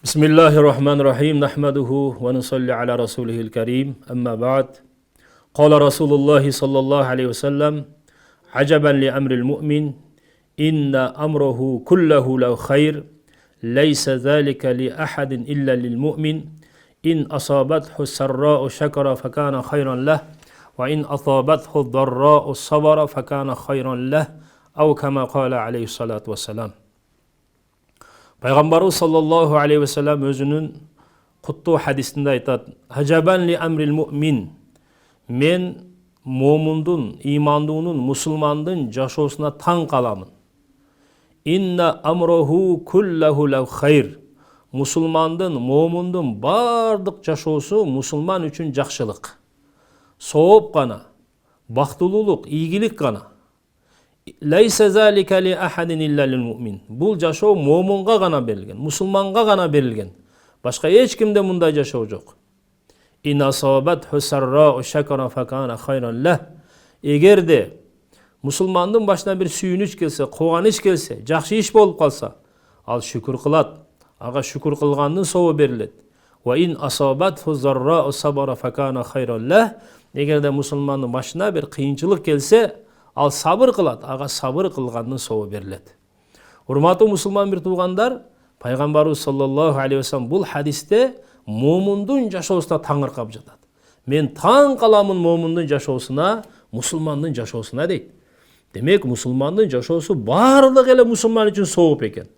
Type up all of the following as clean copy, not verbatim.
بسم الله الرحمن الرحيم نحمده ونصلي على رسوله الكريم أما بعد قال رسول الله صلى الله عليه وسلم عجبا لأمر المؤمن إن أمره كله له خير ليس ذلك لأحد إلا للمؤمن إن أصابته السراء شكر فكان خيرا له وإن أصابته الضراء صبر فكان خيرا له أو كما قال عليه الصلاة والسلام. Пайғамбарымыз саллаллаху алейхи вассалам өзінің құтты хадисінде айтады: "Ажабан ли амрил муъмин." Мен момундун, имандуунун, мусулмандын жашоосуна таң каламын. Инна амроху куллаху лау хайр. Мусулмандын, момундун бардык жашоосу мусулман үчүн жакшылык. Сооп гана, бактылуулук, ийгилик гана. Лайса залика ли ахадин илля лил муъмин. Бул жашоо момунга гана берилген, мусулманга гана берилген. Башка эч кимде мындай жашоо жок. Ин асабат хусарра шакара факана хайран лах. Эгерде мусулмандын башына бир сүйүнүч келсе, кубаныч келсе, жакшы иш болуп калса, ал шүкүр кылат. Ага шүкүр кылгандын сообу берилет. Ва ин асабат хузарра сабара факана хайран лах. Эгерде мусулмандын башына бир кыйынчылык келсе, ал сабыр кылат, ага сабыр кылгандын сообу берилет. Урматтуу мусулман бир туугандар, Пайгамбарыбыз саллаллаху алейхи вассалам бул хадисте момундун жашоосуна таңыркап жатат. Мен таң каламын момундун жашоосуна, мусулмандын жашоосуна дейт. Демек, мусулмандын жашоосу баардык эле мусулман үчүн сооп экен.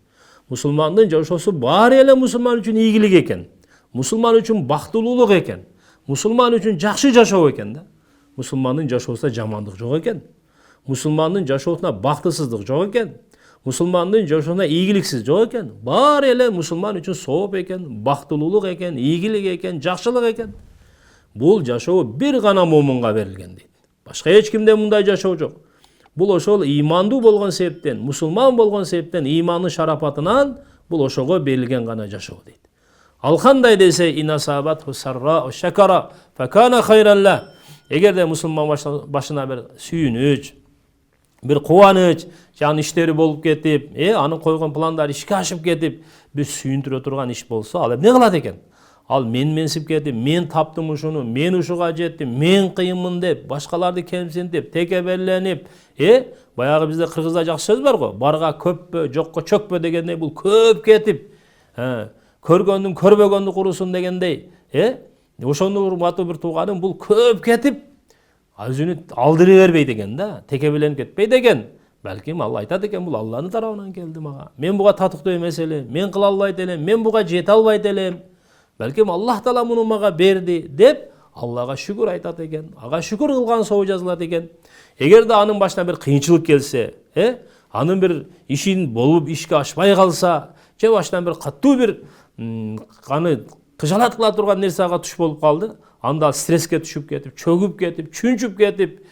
Мусулмандын жашоосу баары эле мусулман үчүн ийгилик экен. Мусулман үчүн бактылуулук экен. Мусулман үчүн жакшы жашоо экен да. Мусулмандын жашоосунда жамандык жок экен. Мусулмандын жашоосуна бактысыздык жок экен. Мусулмандын жашоосуна ийгиликсиз жок экен. Баары эле мусулман үчүн сооп экен, бактылуулук экен, ийгилик экен, жакшылык экен. Бул жашоо бир гана момунга берилген дейт. Башка эч кимде мындай жашоо жок. Бул ошол имандуу болгон себептен, мусулман болгон себептен, имандын шарапатынан бул ошого берилген гана жашоо дейт. Ал кандай десе, инасабат хусарра шакара факана хайран ла. Эгерде мусулман башына бир сүйүнүч, бир кубаныч, жан иштери болуп кетип, анын койгон пландары ишке ашып кетип, бир сүйүндүрө турган иш болсо, ал эмне кылат экен? Ал менсип кетип, мен таптым ушуну, мен ушуга жеттим, мен кыйынмын деп, башкаларды кемсинтип, текеберленип, баягы бизде кыргызда жакшы сөз бар го, барга көппө, жокко чөкпө дегендей, бул көп кетип, көргөндүн көрбөгөндү курусун дегендей, ошону урматтуу бир тууганым, бул көп кетип, өзүнү алдыры бербейт экен да, текебеленип кетпейт экен. Балким ал айтат экен, бул Алланын тарабынан келди мага. Мен буга татыктуу эмес элем, мен кыла албайт элем, мен буга жете албайт элем. Балким Аллах таала муну мага берди деп, Аллага шүкүр айтат экен. Ага шүкүр кылган сообу жазылат экен. Эгерде анын башына бир кыйынчылык келсе, анын бир ишин болуп ишке ашпай калса, же башынан бир каттуу бир аны кыжалат кыла турган нерсе ага туш болуп калды, анда стресске түшүп кетип, чөгүп кетип, чүнчүп кетип,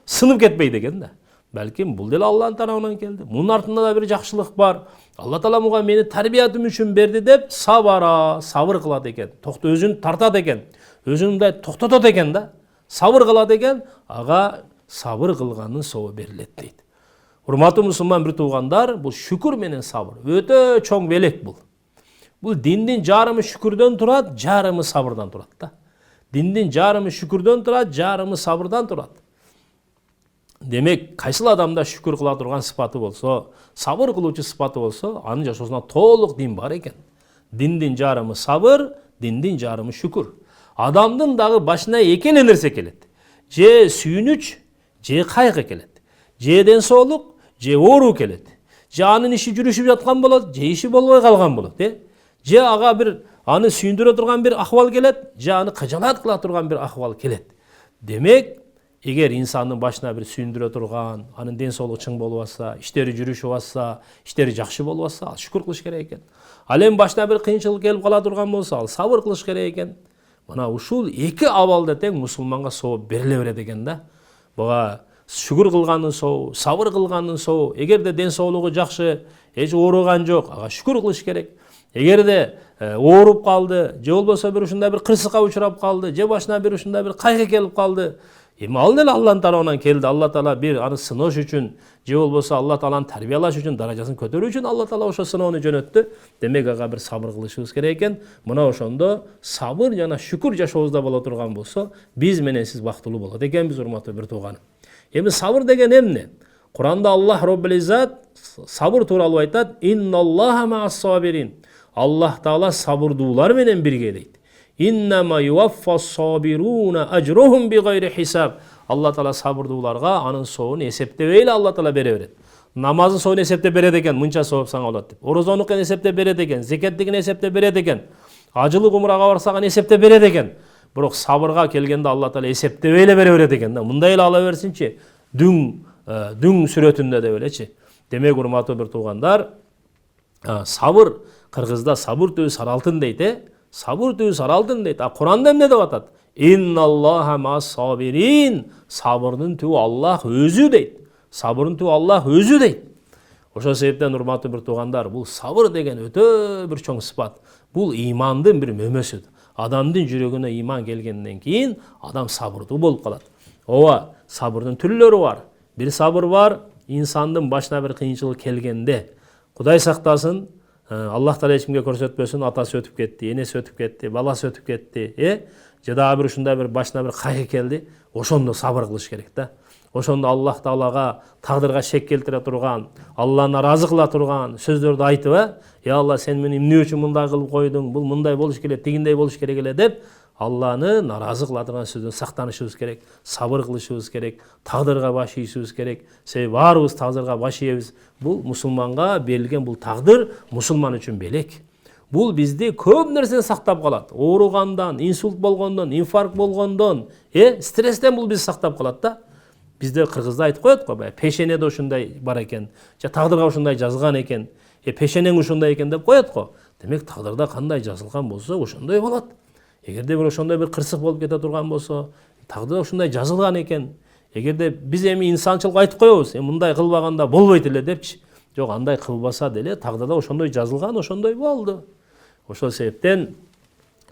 сынып кетпейт экен да. Балким бул деле Алланын тарабынан келди. Мунун артында да бир жакшылык бар. Алла таала муга мени тарбиятым үчүн берди деп сабыр кылат экен. Өзүн тартат экен. Өзүн мындай токтотот экен да. Сабыр кылат экен, ага сабыр кылгандын сообу берилет дейт. Урматтуу мусулман бир туугандар, бул шүкүр менен сабыр өтө чоң белек бул. Бул диндин жарымы шүкүрдөн турат, жарымы сабырдан турат да. Диндин жарымы шүкүрдөн турат, жарымы сабырдан турат. Демек, кайсыл адамда шүкүр кыла турган сыпаты болсо, сабыр кылуучу сыпаты болсо, анын жашоосунда толук дин бар экен. Диндин жарымы сабыр, диндин жарымы шүкүр. Адамдын дагы башына эки эле нерсе келет. Же сүйүнүч, же кайгы келет. Же ден соолук, же оору келет. Же анын иши жүрүшүп жаткан болот, же иши болбой калган болот, Же ага бир аны сүйүндүрө турган бир акыбал келет, же аны кыжалат кыла турган бир акыбал келет. Демек, эгер инсандын башына бир сүйүндүрө турган, анын ден соолугу чың болуп атса, иштери жүрүшүп атса, иштери жакшы болуп атса, ал шүкүр кылыш керек экен. Ал эми башына бир кыйынчылык келип кала турган болсо, ал сабыр кылыш керек экен. Мына ушул эки абалда тең мусулманга сооп бериле берет экен да. Буга шүкүр кылгандын сообу, сабыр кылгандын сообу. Эгерде ден соолугу жакшы, эч ооруган жок, ага шүкүр кылыш керек. Эгерде ооруп калды, же болбосо бир ушундай бир кырсыкка учурап калды, же башына бир ушундай бир кайгы келип калды, Эми ал деле Алланын тарабынан келди. Алла Таала бир аны сынош үчүн, же болбосо Алла Тааланы тарбиялаш үчүн, даражасын көтөрүү үчүн Алла Таала ошо сыноону жөнөттү. Демек ага бир сабыр кылышыбыз керек экен. Мына ошондо сабыр жана шүкүр жашообузда боло турган болсо, биз менен сиз бактылуу болот экенбиз, урматтуу бир тууганым. Эми сабыр деген эмне? Куранда Аллах Роббул Иззат сабыр тууралуу айтат: "Инналлаха ма'ас-сабирин." Аллах Таала сабырдуулар менен бирге дейт. "Иннама юваффас-сабируна ажрухум бигайри хисаб." Алла Таала сабырдууларга анын соонун эсептебей эле Алла Таала бере берет. Намазын соонун эсептеп берет экен, мынча сооп сага болот деп. Орозонукун эсептеп берет экен, зекеттигин эсептеп берет экен. Ажылык умрага барсаган эсептеп берет экен. Бирок сабырга келгенде Алла Таала эсептебей эле бере берет экен. Мындай эле ала берсинчи, дүң сүрөтүндө деп элечи. Демек, урматтуу бир туугандар, сабыр, кыргызда сабыр түбү саралтын дейт, Сабыр түбү саралтын дейт. Куранда эмне деп атат? Инналлаха мас-сабирин. Сабырдын түбү Аллах өзү дейт. Сабырдын түбү Аллах өзү дейт. Ошол себептен, урматтуу бир туугандар, бул сабыр деген өтө бир чоң сыпат. Бул имандын бир мөмөсү. Адамдын жүрөгүнө иман келгенден кийин адам сабырдуу болуп калат. Ооба, сабырдын түрлөрү бар. Бир сабыр бар, инсандын башына бир кыйынчылык келгенде, Кудай сактасын, Аллах Таала эчкимге көрсөтпөсүн, атасы өтүп кетти, энеси өтүп кетти, баласы өтүп кетти, же дагы бир ушундай бир башына бир кайгы келди, ошондо сабыр кылыш керек да. Ошондо Аллах Таалага тагдырга шек келтире турган, Алланы наразы кыла турган сөздөрдү айтып, "Я Алла, сен мени эмне үчүн мындай кылып койдуң? Бул мындай болуш керек, тигиндей болуш керек эле" деп Алланы наразы кыла турган сөздөн сактанышыбыз керек, сабыр кылышыбыз керек, тагдырга баш ийишибиз керек. Себеби баарыбыз тагдырга баш ийебиз. Бул мусулманга берилген бул тагдыр мусулман үчүн белек. Бул бизди көп нерседен сактап калат. Ооругандан, инсульт болгондон, инфаркт болгондон, стресстен бул бизди сактап калат да. Бизде кыргызда айтып коет го, пешенеде ушундай бар экен, же тагдырга ушундай жазылган экен, пешенең ушундай экен деп коет го. Демек, тагдырда кандай жазылган болсо, ошондой болот. Эгерде бир ошондой бир кырсык болуп кете турган болсо, тагдырда ушундай жазылган экен. Эгерде биз эми инсанчылык айтып коебуз, мындай кылбаганда болбойт эле депчи. Жок, андай кылбаса деле тагдырда ошондой жазылган, ошондой болду. Ошол себептен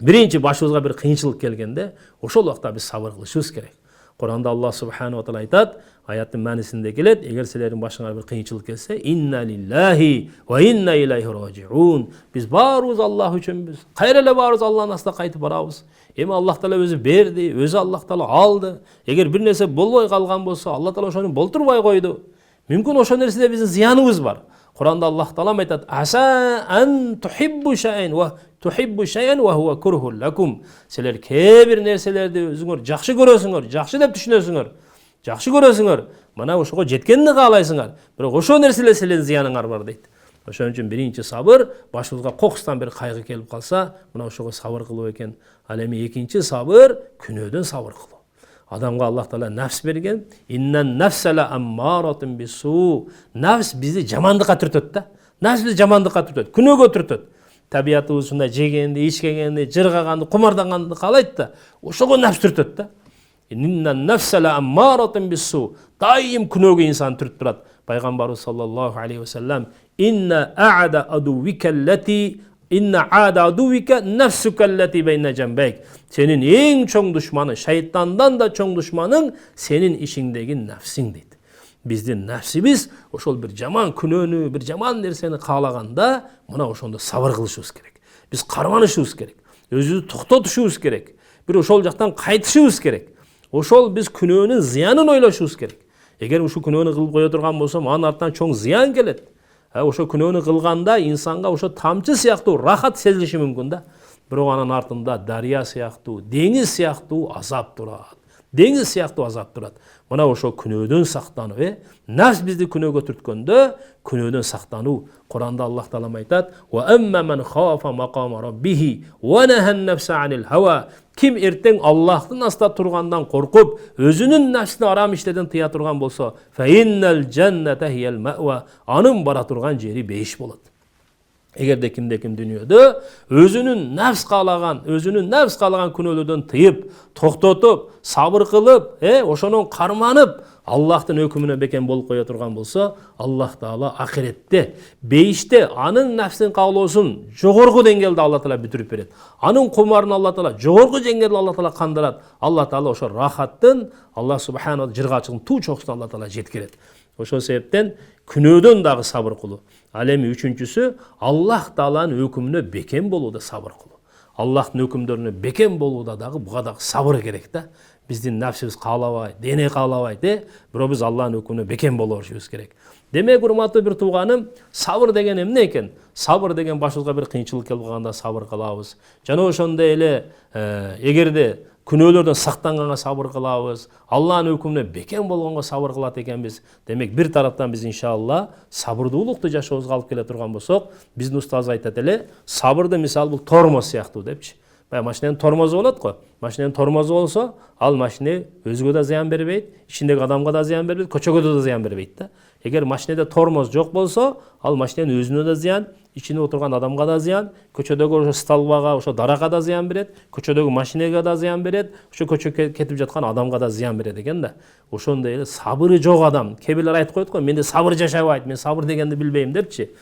биринчи башыбызга бир кыйынчылык келгенде, ошол убакта биз сабыр кылышыбыз керек. Куранда Аллах субханаху ва таала айтат, аяттын маанисинде келет: эгер силердин башыңарга бир кыйынчылык келсе, инна лиллахи ва инна илайхи раджиун. Биз баарыбыз Аллах үчүнбүз. Кайра эле баарыбыз Алланын астына кайтып барабыз. Эми Аллах Таала өзү берди, өзү Аллах Таала алды. Эгер бир нерсе болбой калган болсо, Аллах Таала ошону болтурбай койду. Мүмкүн ошол нерседе биздин зыяныбыз бар. Куранда Аллах Таала айтат: аса ан тухиббу шайъан ва хува курхун лакум. Силер кээ бир нерселерди өзүңөр жакшы көрөсүңөр, жакшы деп түшүнөсүңөр, жакшы көрөсүңөр, мына ошого жеткенин каалайсыңар, бирок ошол нерселер силердин зыяныңар бар дейт. Ошон үчүн биринчи сабыр, башыбызга кокустан бир кайгы келип калса, мына ошого сабыр кылуу экен. Ал эми экинчи сабыр, күнөөдөн сабыр кылуу. Адамга Аллах Таала нафс берген. Иннан нафсала аммаратун бису. Нафс бизди жамандыкка түртөт да. Нафс бизди жамандыкка түртөт, күнөөгө түртөт. Табиятыбыз ушундай жегенди, ичкенди, жыргаганды, кумардаганды каалайт да. Ошого нафс түртөт да. Иннан нафсала аммаратун бису. Дайым күнөөгө инсан түртүп турат. Пайгамбарыбыз саллаллаху алейхи ва саллам: Инна а'ада адувика нафсука аллати байна жамбайк. Сенин эң чоң душманың, шайтандан да чоң душманың сенин ишиңдеги нафсиң дейт. Биздин нафсибиз ошол бир жаман күнөөнү, бир жаман нерсени каалаганда, мына ошондо сабыр кылышыбыз керек. Биз карманышыбыз керек. Өзүбүздү токтотушубуз керек. Бир ошол жактан кайтышыбыз керек. Ошол биз күнөөнүн зыянын ойлошубуз керек. Эгер ушул күнөөнү кылып кое турган болсом, анын артынан чоң зыян келет. Ошо күнөөнү кылганда инсанга ошо тамчы сыяктуу рахат сезилиши мүмкүн да. Бирок анын артында дария сыяктуу, деңиз сыяктуу азап турат. Деңиз сыяктуу азап турат. Мына ошо күнөөдөн сактануу, нафс бизди күнөөгө түрткөндө күнөөдөн сактануу. Куранда Аллах Таала айтат: "Ва амма ман хафа мaqama rabbih wa nahan nafsa 'anil hawa." Ким эртең Аллахтын аста тургандан коркуп, өзүнүн нафсин арам иштеден тыя турган болсо, fa innal jannata hiyal ma'wa. Анын бара турган жери бейиш болот. Эгерде ким дүйнөдө өзүнүн нәфс каалаган күнөөлөрдөн тыйып, токтотуп, сабыр кылып, ошонун карманып, Аллахтын өкүмүнө бекем болуп кое турган болсо, Аллах Таала акиретте, бейиште анын нәфсин каалоосун жогорку деңгээлде Алла Таала бүтүрүп берет. Анын кумарын Алла Таала жогорку деңгээлде Алла Таала кандырат. Алла Таала ошо рахаттын, Аллах субханаху жыргачылыктын туу чокусуна Алла Таала жеткирет. Ошол себептен күнөөдөн дагы сабыр кылуу. Ал эми үчүнчүсү Аллах Тааланын өкүмүнө бекем болууда сабыр кылуу. Аллахтын өкүмдөрүнө бекем болууда дагы буга дагы сабыр керек да. Биздин нафсибиз каалабайт, дене каалабайт, бирок биз Аллахтын өкүмүнө бекем болушубуз керек. Демек, урматтуу бир тууганым, сабыр деген эмне экен? Сабыр деген башыбызга бир кыйынчылык келип калганда сабыр кылабыз. Жана ошондой эле эгерде күнөөлөрдөн сактанганга сабыр кылабыз, Аллахтын өкүмүнө бекем болгонго сабыр кылат экенбиз. Демек, бир тараптан биз иншалла сабырдуулукту жашообузга алып келе турган болсок, биздин устаз айтат эле, сабырды мисалы бул тормоз сыяктуу депчи. Баягы машинанын тормозу болот го. Машинанын тормозу болсо, ал машина өзгө да зыян бербейт, ичиндеги адамга да зыян бербейт, көчөгө да зыян бербейт да. Эгер машинада тормоз жок болсо, ал машинанын өзүнө да зыян, ичинде отурган адамга да зыян, көчөдөгү ошо столбага, ошо даракка да зыян берет, көчөдөгү машинага да зыян берет, ошо көчө кетип жаткан адамга да зыян берет экен да. Ошондой эле сабыры жок адам, кээ бирлер айтып коет го, менде сабыр жашабайт, мен сабыр дегенди билбейм депчи.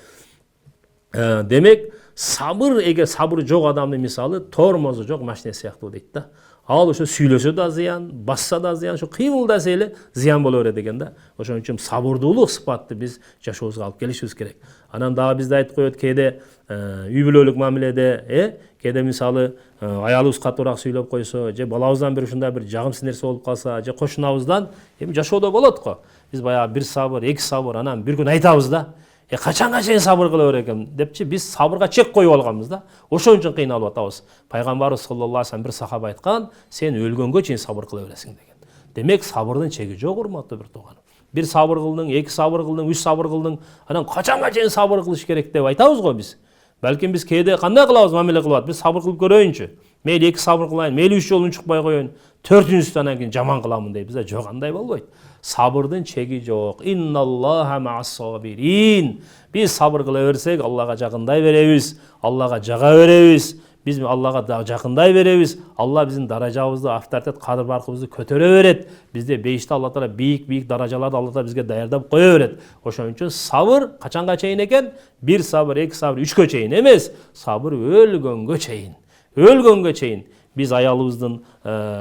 Демек, сабыр, эгер сабыры жок адамдын мисалы тормозу жок машина сыяктуу дейт да. Ал ошо сүйлөсө да зыян, басса да зыян, ошо кыймылдаса эле зыян боло берет экен да. Ошон үчүн сабырдуулук сыпатты биз жашообузга алып келишибиз керек. Анан дагы бизде айтып коет кээде үй бүлөлүк мамиледе, кээде мисалы аялыбыз катуураак сүйлөп койсо, же балабыздан бир ушундай бир жагымсыз нерсе болуп калса, же кошунабыздан, эми жашоодо болот го. Биз баягы бир сабыр, эки сабыр, анан бир күн айтабыз да. Качанга чейин сабыр кыла берекем депчи, биз сабырга чек коюп алганбыз да. Ошон үчүн кыйналып атабыз. Пайгамбарыбыз саллаллаху алейхи вассалам бир сахаба айткан, сен өлгөнгө чейин сабыр кыла бересиң деген. Демек, сабырдын чеги жок, урматтуу бир тууганым. Бир сабыр кылдың, эки сабыр кылдың, үч сабыр кылдың, анан качанга чейин сабыр кылыш керек деп айтабыз го биз. Балким биз кээде кандай кылабыз, мамиле кылып, биз сабыр кылып көрөйүнчү. Мейли эки сабыр кылайын, мейли үч жолун чукпай коеюн, төртүнчүсү анан кийин жаман кыламын дейбиз да. Жок, андай болбойт. Сабырдын чеги жок. Инналлаха ма'ас-сабирин. Биз сабыр кыла берсек, Аллага жакындай беребиз, Аллага жага беребиз. Биз Аллага жакындай беребиз. Алла биздин даражабызды, авторитет, кадыр баркыбызды көтөрө берет. Бизде бейиште Алла Таала бийик даражаларды Алла Таала бизге даярдап кое берет. Ошон үчүн сабыр качанга чейин экен? Бир сабыр, эки сабыр, үчкө чейин эмес. Сабыр өлгөнгө чейин. Өлгөнгө чейин. Биз аялыбыздын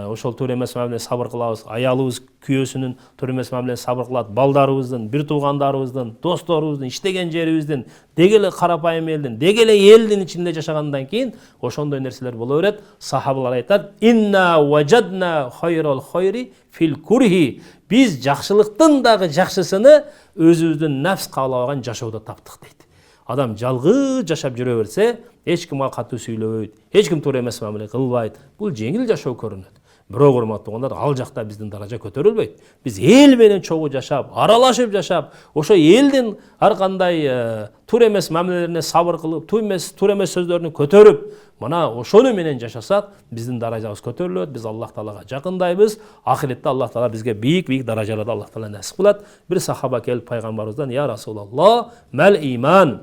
ошол туура эмес мамиле сабыр кылабыз. Аялыбыз күйөөсүнүн туура эмес мамиле сабыр кылат. Балдарыбыздын, бир туугандарыбыздын, досторубуздун, иштеген жерибиздин, деги эле карапайым элдин, деги эле элдин ичинде жашагандан кийин ошондой нерселер боло берет. Сахабалар айтат: "Инна важадна хайрал хайри фил курхи." Биз жакшылыктын дагы жакшысыны өзүбүздүн нафс каалабаган жашоодо таптык дейт. Адам жалгыз жашап жүрө берсе, эч ким ага катуу сүйлөбөйт, эч ким туура эмес мамиле кылбайт. Бул жеңил жашоо көрүнөт. Бирок, урматтуу туугандар, ал жакта биздин даража көтөрүлбөйт. Биз эл менен чогуу жашап, аралашып жашап, ошо элдин ар кандай туура эмес мамилелерине сабыр кылып, туура эмес сөздөрүн көтөрүп, мына ошону менен жашасак, биздин даражабыз көтөрүлөт, биз Аллах Таалага жакындайбыз. Ахиретте Аллах Таала бизге бийик даражаларды Аллах Таала насип кылат. Бир сахаба келип пайгамбарыбыздан: "Я Расулаллах, мал иман?"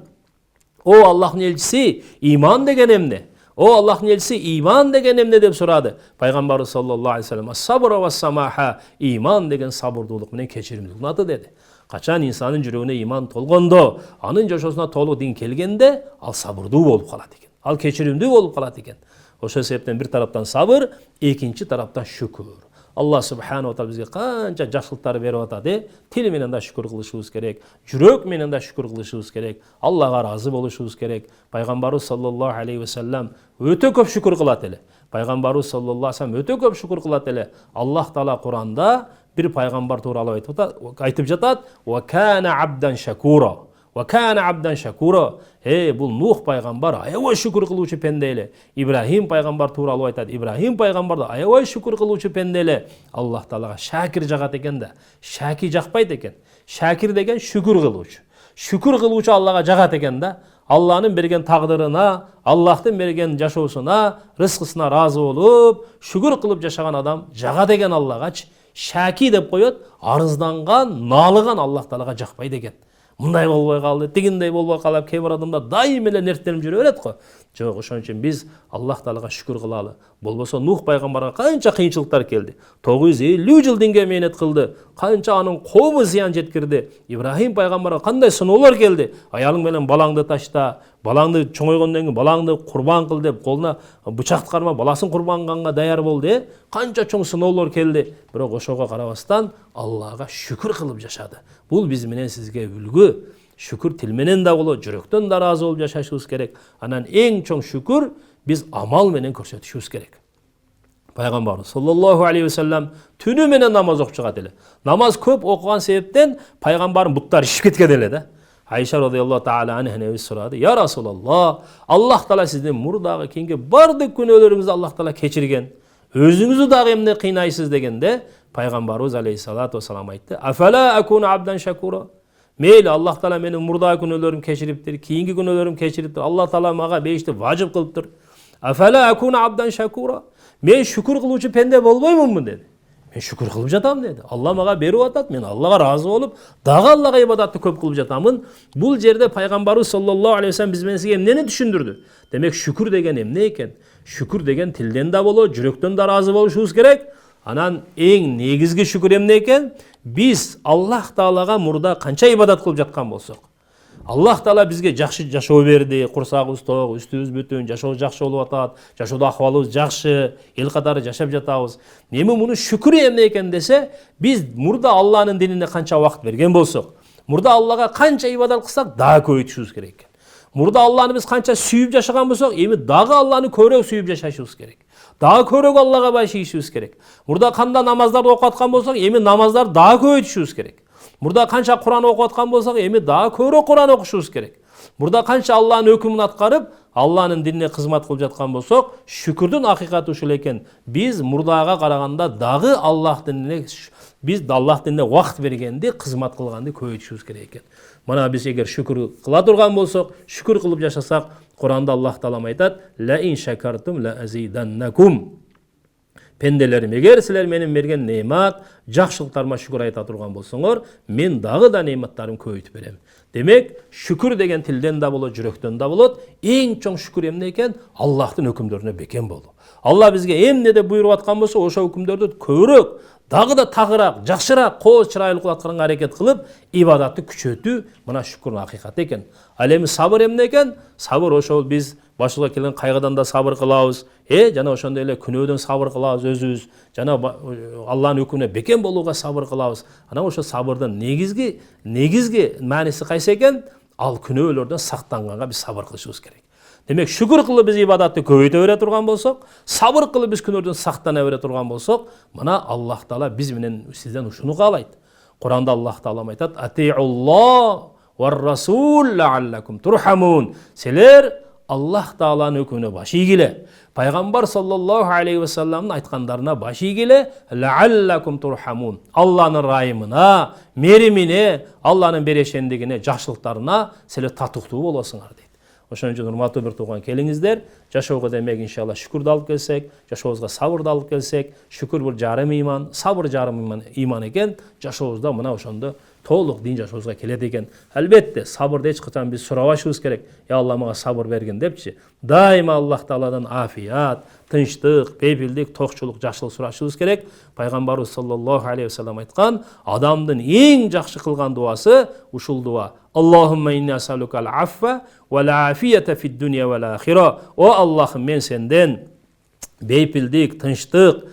О Аллахтын элчиси, иман деген эмне? О Аллахтын элчиси, иман деген эмне деп сурады. Пайгамбарыбыз саллаллаху алейхи вассалам: "Ас-сабр ва самаха." Иман деген сабырдуулук менен кечиримдүүлүктүн аты деди. Качан инсандын жүрөгүнө иман толгондо, анын жашоосуна толук дин келгенде, ал сабырдуу болуп калат экен. Ал кечиримдүү болуп калат экен. Ошол себептен бир тараптан сабыр, экинчи тараптан шүкүр. Алла субханаху ва таала бизге канча жакшылыктар берип атат. Тил менен да шүкүр кылышыбыз керек, жүрөк менен да шүкүр кылышыбыз керек, Аллага ыраазы болушубуз керек. Пайгамбарыбыз саллаллаху алейхи вассалам өтө көп шүкүр кылат эле. Пайгамбарыбыз саллаллаху алейхи вассалам өтө көп шүкүр кылат эле. Аллах Таала Куранда бир пайгамбар тууралуу айтып жатат: "Ва кана абдан шакура." Вакана абдан шакура. Бул Нух пайгамбар аябай шүкүр кылуучу пенде эле. Ибрахим пайгамбар тууралуу айтат: Ибрахим пайгамбар да аябай шүкүр кылуучу пенде эле. Аллах Таалага шакир жагат экен да. Шаки жакпайт экен. Шакир деген шүкүр кылуучу. Шүкүр кылуучу Аллага жагат экен да. Алланын берген тагдырына, Аллахтын берген жашоосуна, рызкысына ыраазы болуп, шүкүр кылып жашаган адам жагат экен Аллагачы. Шаки деп коет, арызданган, налыган Аллах Таалага жакпайт экен. мындай болбой калды, тигиндей болбой калып, кээ бир адамдар дайым эле нервтенип жүрө берет го. Жок, ошон үчүн биз Аллах Таалага шүкүр кылалы. Болбосо Нух пайгамбарга канча кыйынчылыктар келди. 950 жыл динге мээнет кылды. Канча анын коому зыян жеткирди. Ибрахим пайгамбарга кандай сыноолор келди. Аялың менен балаңды ташта, балаңды чоңойгондон кийин балаңды курбан кыл деп, колуна бычак карма, баласын курбан кылганга даяр болду. Канча чоң сыноолор келди. Бирок ошого карабастан Аллага шүкүр кылып жашады. Бул биз менен сизге үлгү. Шүкүр тил менен да болот, жүрөктөн да разы болуп жашашыбыз керек. Анан эң чоң шүкүр биз амал менен көрсөтүшүбүз керек. Пайгамбарыбыз саллаллаху алейхи ва саллям түнү менен намаз окуп чыгат эле. Намаз көп окуган себептен пайгамбардын буттары шишип кеткен эле да. Айша радыйаллаху таала анха сурады: "Я Расулаллах, Аллах Таала сиздин мурдагы кийинки бардык күнөөлөрүңүздү Аллах Таала кечирген. Өзүңүздү дагы эмне кыйнайсыз?" дегенде пайгамбарыбыз алейхиссалату вассалам айтты: "Афала акуну абдан шакура?" Мейлі Аллах Таала менің мурда күнөөлөрүм кечириптир, кийинки күнөөлөрүм кечириптир. Аллах Таала мага бешти важып кылыптыр. Афала акуна абдан шакура? Мен шүкүр кылуучу пенде болбоймунбу деди. Мен шүкүр кылып жатам деди. Алла мага берип атат, мен Аллага разы болуп, дагы Аллага ибадатты көп кылып жатамын. Бул жерде пайгамбарыбыз саллаллаху алейхи ва саллям биз менен сизге эмнени түшүндүрдү? Демек шүкүр деген эмне экен? Шүкүр деген тилден да болот, жүрөктөн да разы болушубуз керек. Анан эң негизги шүкүр эмне экен? Biz Аллах Таалага мурда канча ибадат кылып жаткан болсок, Аллах Таала бизге жакшы жашоо берди, курсагыбыз ток, үстүбүз бүтүн, жашоо жакшы болуп атат, жашоодо акыбалыбыз жакшы, эл катары жашап жатабыз. Эми мунун шүкүрү эмне экен десе, биз мурда Алланын динине канча убакыт берген болсок, мурда Аллага канча ибадат кылсак, дагы көбөйтүшүбүз керек экен. Мурда Алланы биз канча сүйүп жашаган болсок, эми дагы Алланы көбүрөөк сүйүп жашашыбыз керек. Дагы көбүрөөк Аллага баш ийишибиз керек. Мурда кандай намаздарды окуп аткан болсок, эми намаздарды дагы көбөйтүшүбүз керек. Мурда канча Куран окуп аткан болсок, эми дагы көбүрөөк Куран окушубуз керек. Мурда канча Алланын өкүмүн аткарып, Алланын динине кызмат кылып жаткан болсок, шүкүрдүн акыйкаты ушул экен. Биз мурдага караганда дагы Аллах динине убакыт бергенди, кызмат кылганды көбөйтүшүбүз керек экен. Мана биз эгер шүкүр кыла турган болсок, шүкүр кылып жашасак, Куранда Аллах Таалам айтат: "Ла ин шакартум ла азиданнакум." Пенделерим, эгер силер менин берген неимат, жакшылыктарыма шүкүр айта турган болсоңор, мен дагы да неиматтарымды көбөйтүп берем. Демек, шүкүр деген тилден да болот, жүрөктөн да болот. Эң чоң шүкүр эмне экен? Аллахтын өкүмдөрүнө бекем болуу. Алла бизге эмне деп буйруп аткан болсо, ошо өкүмдөрдү көбүрөөк, дагы да тагыраак, жакшыраак, кооз чырайлуу кылып атканга аракет кылып, ибадатты күчөтүү мына шүкүрдүн акыйкаты экен. Ал эми сабыр эмне экен? Сабыр ошол биз башыбызга келген кайгыдан да сабыр кылабыз, жана ошондой эле күнөөдөн сабыр кылабыз өзүбүз, жана Алланын өкүмүнө бекем болууга сабыр кылабыз. Анан ошо сабырдын негизги мааниси кайсы экен? Ал күнөөлөрдөн сактанганга биз сабыр кылышыбыз керек. Демек, шүкүр кылып биз ибадатты көбөйтө бере турган болсок, сабыр кылып биз күнөөдөн сактана бере турган болсок, мына Аллах Таала биз менен сизден ушуну каалайт. Куранда Аллах Таала айтат: "Атиуллах ва расул лааллакум турхамун." Силер Аллах Тааланын өкүмүнө баш ийгиле. Пайгамбар саллаллаху алейхи ва салламдын айткандарына баш ийгиле, лааллакум турхамун. Алланын райымына, меримине, Алланын берешендигине, жакшылыктарына силер татыктуу болосуңар дейт. Ошон үчүн урматтуу бир тууган келиңиздер, жашоого демек иншалла шүкүрдү алып келсек, жашообузга сабырды алып келсек, шүкүр бир жарым ыйман, сабыр жарым ыйман экен, жашообузда мына ошондо толук дин жашообузга келет экен. Албетте, сабырды эч качан биз сурабашыбыз керек. Я Алла мага сабыр бергин депчи. Дайыма Аллах Тааладан афият, тынчтык, бейпилдик, токчулук, жакшылык сурашыбыз керек. Пайгамбарыбыз саллаллаху алейхи ва саллям айткан, адамдын эң жакшы кылган дуасы ушул дуа: "Аллахумма инни асалука ал-афва ва ал-афията фид дунья ва ал-ахира." О Аллахым, мен сенден бейпилдик, тынчтык,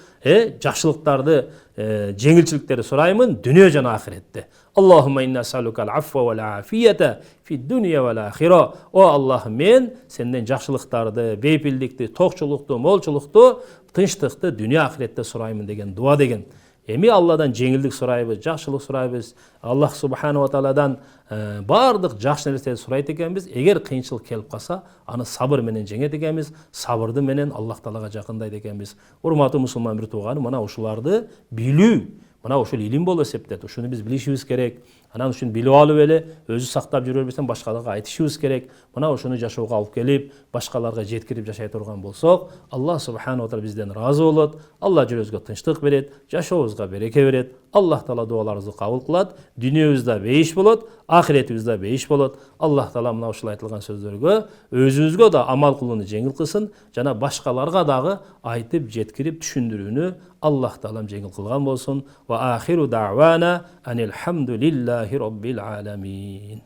жакшылыктарды, жеңилчиликтерди сураймын дүнүйө жана ахиретте. Аллахумма инна асалука ал-афва ва ал-афията фид дунья ва ал-ахира. О Аллахым, мен сенден жакшылыктарды, бейпилдикти, токчулукту, молчулукту, тынчтыкты дүнүйө ахиретте сураймын деген дуа деген. Эми Алладан жеңилдик сурайбыз, жакшылык сурайбыз. Аллах субханаху ва тааладан бардык жакшы нерселерди сурайт экенбиз. Эгер кыйынчылык келип калса, аны сабыр менен жеңет экенбиз, сабырды менен Аллах Таалага жакындайт экенбиз. Урматтуу мусулман бир тууганым, мына ушуларды билүү, мына ушул илим болуп эсептелет. Ушуну биз билишибиз керек. Анан ушуну билип алып эле өзү сактап жүрө берсең башкаларга айтышыбыз керек. Мына ушуну жашоого алып келип, башкаларга жеткирип жашай турган болсок, Аллах субханаху ва таала бизден разы болот. Алла жүрөгүбүзгө тынчтык берет, жашообузга береке берет. Аллах таала дуаларыбызды кабыл кылат. Дүйнөбүздө бейиш болот, ахиретибизде бейиш болот. Аллах таала мына ушул айтылган сөздөргө өзүбүзгө да амал кылууну жеңил кылсын, жана башкаларга дагы айтып жеткирип түшүндүрүүнү Аллах таалам жеңил кылган болсун. Ва ахиру дa'wana анил хамдулиллахи rabbil alamin.